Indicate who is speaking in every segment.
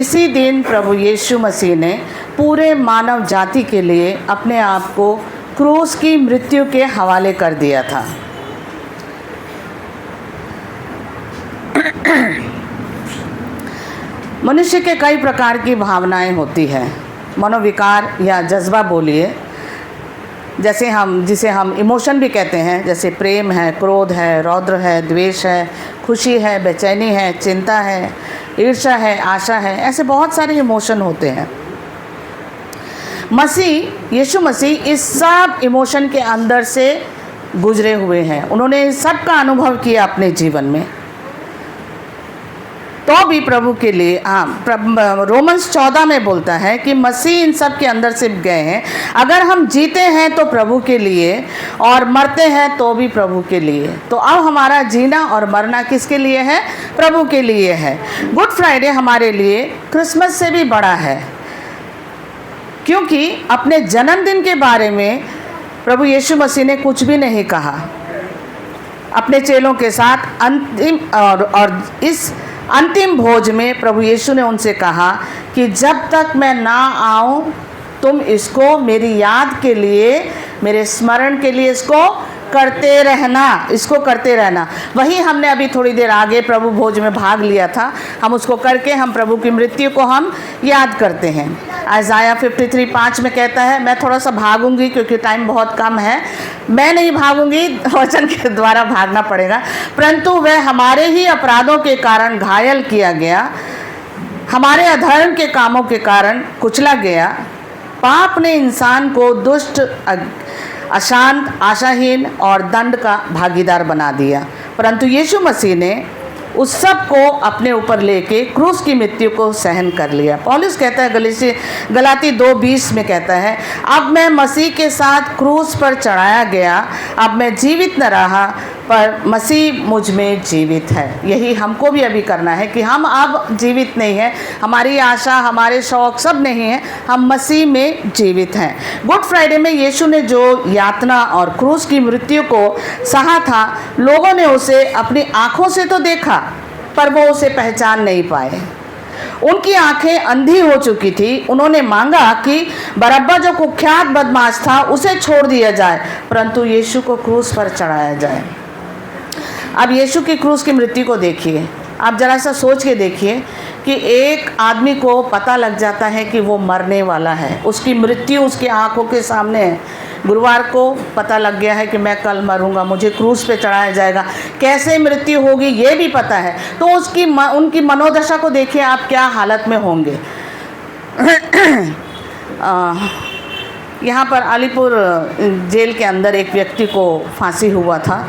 Speaker 1: इसी दिन प्रभु यीशु मसीह ने पूरे मानव जाति के लिए अपने आप को क्रूस की मृत्यु के हवाले कर दिया था। मनुष्य के कई प्रकार की भावनाएं होती हैं, मनोविकार या जज्बा बोलिए, जिसे हम इमोशन भी कहते हैं, जैसे प्रेम है, क्रोध है, रौद्र है, द्वेष है, खुशी है, बेचैनी है, चिंता है, ईर्ष्या है, आशा है। ऐसे बहुत सारे इमोशन होते हैं। यीशु मसीह इस सब इमोशन के अंदर से गुजरे हुए हैं। उन्होंने इस सब का अनुभव किया अपने जीवन में, तो भी प्रभु के लिए रोमन्स 14 में बोलता है कि मसीह इन सब के अंदर से गए हैं। अगर हम जीते हैं तो प्रभु के लिए और मरते हैं तो भी प्रभु के लिए। तो अब हमारा जीना और मरना किसके लिए है? प्रभु के लिए है। गुड फ्राइडे हमारे लिए क्रिसमस से भी बड़ा है, क्योंकि अपने जन्मदिन के बारे में प्रभु यीशु मसीह ने कुछ भी नहीं कहा। अपने चेलों के साथ इस अंतिम भोज में प्रभु यीशु ने उनसे कहा कि जब तक मैं ना आऊं तुम इसको मेरी याद के लिए, मेरे स्मरण के लिए इसको करते रहना। वही हमने अभी थोड़ी देर आगे प्रभु भोज में भाग लिया था। हम उसको करके हम प्रभु की मृत्यु को हम याद करते हैं। आइज़ाया 53:5 में कहता है, मैं थोड़ा सा भागूंगी क्योंकि टाइम बहुत कम है, मैं नहीं भागूंगी, वचन के द्वारा भागना पड़ेगा। परंतु वह हमारे ही अपराधों के कारण घायल किया गया, हमारे अधर्म के कामों के कारण कुचला गया। पाप ने इंसान को दुष्ट, अशांत, आशाहीन और दंड का भागीदार बना दिया, परंतु यीशु मसीह ने उस सब को अपने ऊपर लेके क्रूस की मृत्यु को सहन कर लिया। पौलुस कहता है गलाती 2:20 में कहता है, अब मैं मसीह के साथ क्रूस पर चढ़ाया गया, अब मैं जीवित न रहा पर मसीह मुझ में जीवित है। यही हमको भी अभी करना है कि हम अब जीवित नहीं हैं, हमारी आशा, हमारे शौक सब नहीं है, हम मसीह में जीवित हैं। गुड फ्राइडे में यीशु ने जो यातना और क्रूस की मृत्यु को सहा था, लोगों ने उसे अपनी आँखों से तो देखा पर वो उसे पहचान नहीं पाए। उनकी आंखें अंधी हो चुकी थी। उन्होंने मांगा कि बरअब्बा जो कुख्यात बदमाश था उसे छोड़ दिया जाए, परंतु यीशु को क्रूस पर चढ़ाया जाए। अब यीशु की क्रूस की मृत्यु को देखिए, आप जरा सा सोच के देखिए कि एक आदमी को पता लग जाता है कि वो मरने वाला है, उसकी मृत्यु उसकी आंखों के सामने है। गुरुवार को पता लग गया है कि मैं कल मरूंगा, मुझे क्रूस पे चढ़ाया जाएगा, कैसे मृत्यु होगी ये भी पता है। तो उनकी मनोदशा को देखिए, आप क्या हालत में होंगे। यहाँ पर अलीपुर जेल के अंदर एक व्यक्ति को फांसी हुआ था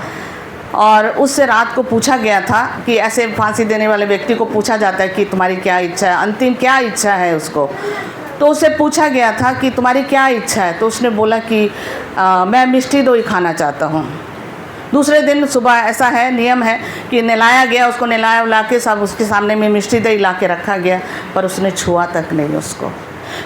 Speaker 1: और उससे रात को पूछा गया था कि ऐसे फांसी देने वाले व्यक्ति को पूछा जाता है कि तुम्हारी क्या इच्छा है, अंतिम क्या इच्छा है उसको। तो उससे पूछा गया था कि तुम्हारी क्या इच्छा है, तो उसने बोला कि मैं मिष्टी दोई खाना चाहता हूँ। दूसरे दिन सुबह ऐसा है, नियम है कि नहलाया गया, उसको नहलाया उला के सब उसके सामने में मिष्टी दही ला के रखा गया, पर उसने छुआ तक नहीं उसको,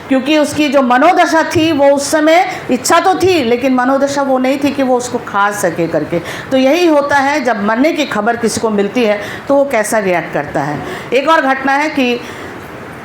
Speaker 1: क्योंकि उसकी जो मनोदशा थी वो उस समय, इच्छा तो थी लेकिन मनोदशा वो नहीं थी कि वो उसको खा सके करके। तो यही होता है, जब मरने की खबर किसी को मिलती है तो वो कैसा रिएक्ट करता है। एक और घटना है कि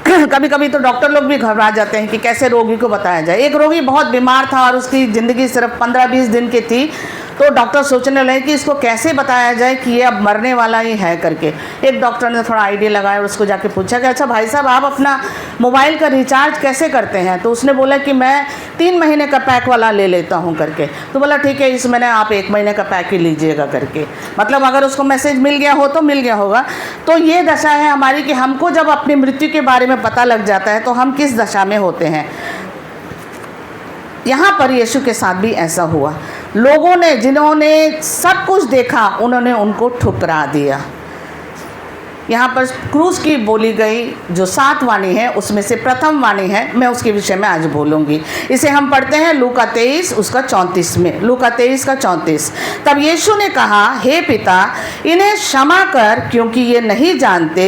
Speaker 1: कभी कभी तो डॉक्टर लोग भी घबरा जाते हैं कि कैसे रोगी को बताया जाए। एक रोगी बहुत बीमार था और उसकी ज़िंदगी सिर्फ 15-20 दिन की थी, तो डॉक्टर सोचने लगे कि इसको कैसे बताया जाए कि ये अब मरने वाला ही है करके। एक डॉक्टर ने थोड़ा आइडिया लगाया और उसको जाके पूछा कि अच्छा भाई साहब, आप अपना मोबाइल का रिचार्ज कैसे करते हैं? तो उसने बोला कि मैं 3 महीने का पैक वाला ले लेता हूँ करके। तो बोला ठीक है, इस महीने आप 1 महीने का पैक ही लीजिएगा करके। मतलब अगर उसको मैसेज मिल गया हो तो मिल गया होगा। तो ये दशा है हमारी कि हमको जब अपनी मृत्यु के बारे में पता लग जाता है तो हम किस दशा में होते हैं। यहाँ पर यीशु के साथ भी ऐसा हुआ। लोगों ने, जिन्होंने सब कुछ देखा, उन्होंने उनको ठुकरा दिया। यहाँ पर क्रूस की बोली गई जो 7 वाणी है, उसमें से प्रथम वाणी है, मैं उसके विषय में आज बोलूँगी। इसे हम पढ़ते हैं लूका 23 उसका 34 में, लूका 23 का 34। तब यीशु ने कहा, हे पिता, इन्हें क्षमा कर, क्योंकि ये नहीं जानते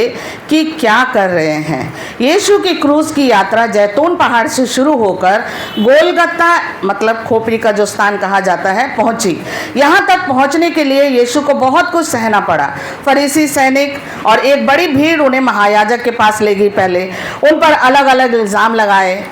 Speaker 1: कि क्या कर रहे हैं। यीशु की क्रूस की यात्रा जैतून पहाड़ से शुरू होकर गोलगत्ता, मतलब खोपड़ी का जो स्थान कहा जाता है, पहुंची। यहाँ तक पहुँचने के लिए यीशु को बहुत कुछ सहना पड़ा। फरीसी सैनिक और एक बड़ी भीड़ उन्हें महायाजक के पास ले गई। पहले उन पर अलग अलग इल्ज़ाम लगाए,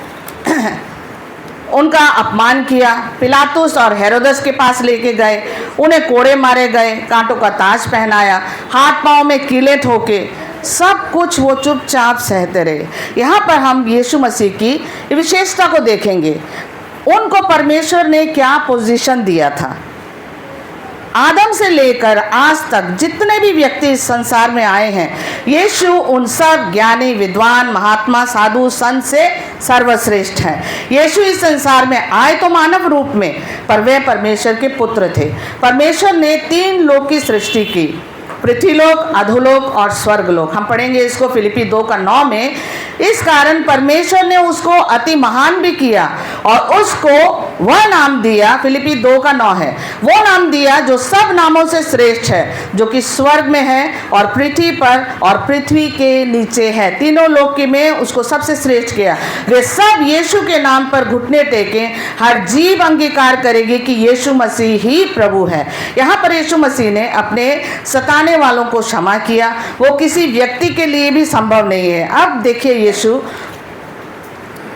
Speaker 1: उनका अपमान किया। पिलातुस और हेरोदस के पास लेके गए, उन्हें कोड़े मारे गए, कांटों का ताज पहनाया, हाथ पांव में कीले ठोके। सब कुछ वो चुपचाप सहते रहे। यहाँ पर हम यीशु मसीह की विशेषता को देखेंगे। उनको परमेश्वर ने क्या पोजीशन दिया था। आदम से लेकर आज तक जितने भी व्यक्ति इस संसार में आए हैं, यीशु उन सब ज्ञानी, विद्वान, महात्मा, साधु, संत से सर्वश्रेष्ठ हैं। यीशु इस संसार में आए तो मानव रूप में, पर वे परमेश्वर के पुत्र थे। परमेश्वर ने 3 लोक की सृष्टि की, पृथ्वीलोक, अधोलोक और स्वर्गलोक। हम पढ़ेंगे इसको फिलिपी 2:9 में। इस कारण परमेश्वर ने उसको अति महान भी किया और उसको वह नाम दिया, फिलिपी 2:9 है, वो नाम दिया जो सब नामों से श्रेष्ठ है, जो कि स्वर्ग में है और पृथ्वी पर और पृथ्वी के नीचे है। तीनों लोक के में उसको सबसे श्रेष्ठ किया। वे सब यीशु के नाम पर घुटने टेकें, हर जीव अंगीकार करेगी कि यीशु मसीह ही प्रभु है। यहाँ पर यीशु मसीह ने अपने सताने वालों को क्षमा किया। वो किसी व्यक्ति के लिए भी संभव नहीं है। अब देखिए, यीशु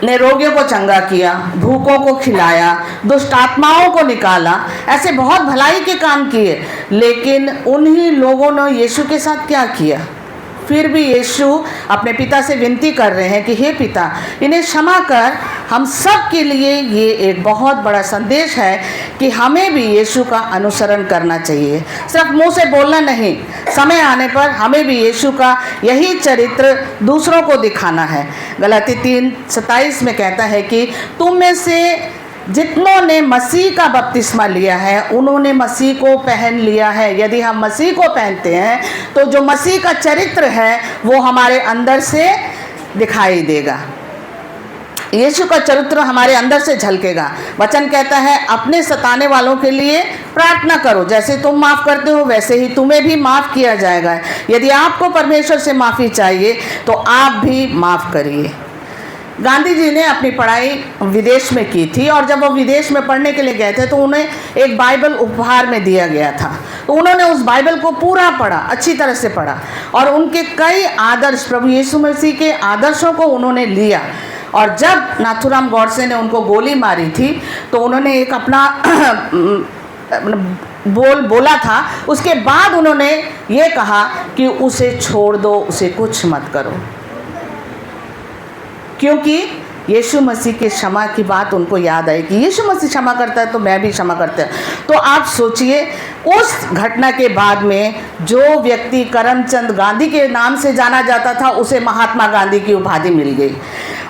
Speaker 1: ने रोगियों को चंगा किया, भूखों को खिलाया, दुष्ट आत्माओं को निकाला, ऐसे बहुत भलाई के काम किए। लेकिन उन्हीं लोगों ने यीशु के साथ क्या किया? फिर भी यीशु अपने पिता से विनती कर रहे हैं कि हे पिता, इन्हें क्षमा कर। हम सब के लिए ये एक बहुत बड़ा संदेश है कि हमें भी यीशु का अनुसरण करना चाहिए। सिर्फ मुंह से बोलना नहीं, समय आने पर हमें भी यीशु का यही चरित्र दूसरों को दिखाना है। गलाती 3:27 में कहता है कि तुम में से जितनों ने मसीह का बपतिस्मा लिया है, उन्होंने मसीह को पहन लिया है। यदि हम मसीह को पहनते हैं तो जो मसीह का चरित्र है वो हमारे अंदर से दिखाई देगा। यीशु का चरित्र हमारे अंदर से झलकेगा। वचन कहता है, अपने सताने वालों के लिए प्रार्थना करो, जैसे तुम माफ़ करते हो वैसे ही तुम्हें भी माफ़ किया जाएगा। यदि आपको परमेश्वर से माफ़ी चाहिए तो आप भी माफ़ करिए। गांधी जी ने अपनी पढ़ाई विदेश में की थी और जब वो विदेश में पढ़ने के लिए गए थे तो उन्हें एक बाइबल उपहार में दिया गया था। तो उन्होंने उस बाइबल को पूरा पढ़ा, अच्छी तरह से पढ़ा और उनके कई आदर्श, प्रभु यीशु मसीह के आदर्शों को उन्होंने लिया। और जब नाथूराम गॉडसे ने उनको गोली मारी थी तो उन्होंने एक अपना बोला था। उसके बाद उन्होंने ये कहा कि उसे छोड़ दो, उसे कुछ मत करो, क्योंकि यीशु मसीह के क्षमा की बात उनको याद आई कि यीशु मसीह क्षमा करता है तो मैं भी क्षमा करता हूँ। तो आप सोचिए, उस घटना के बाद में जो व्यक्ति करमचंद गांधी के नाम से जाना जाता था, उसे महात्मा गांधी की उपाधि मिल गई।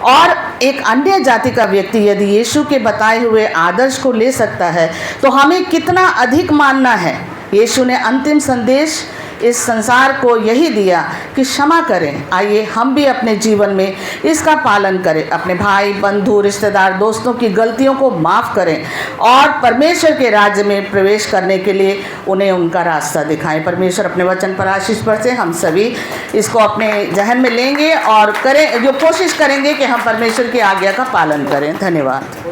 Speaker 1: और एक अन्य जाति का व्यक्ति यदि यीशु के बताए हुए आदर्श को ले सकता है तो हमें कितना अधिक मानना है। यीशु ने अंतिम संदेश इस संसार को यही दिया कि क्षमा करें। आइए हम भी अपने जीवन में इसका पालन करें, अपने भाई, बंधु, रिश्तेदार, दोस्तों की गलतियों को माफ़ करें और परमेश्वर के राज्य में प्रवेश करने के लिए उन्हें उनका रास्ता दिखाएं। परमेश्वर अपने वचन पर आशीष बरसे। हम सभी इसको अपने जहन में लेंगे और करें, जो कोशिश करेंगे कि हम परमेश्वर की आज्ञा का पालन करें। धन्यवाद।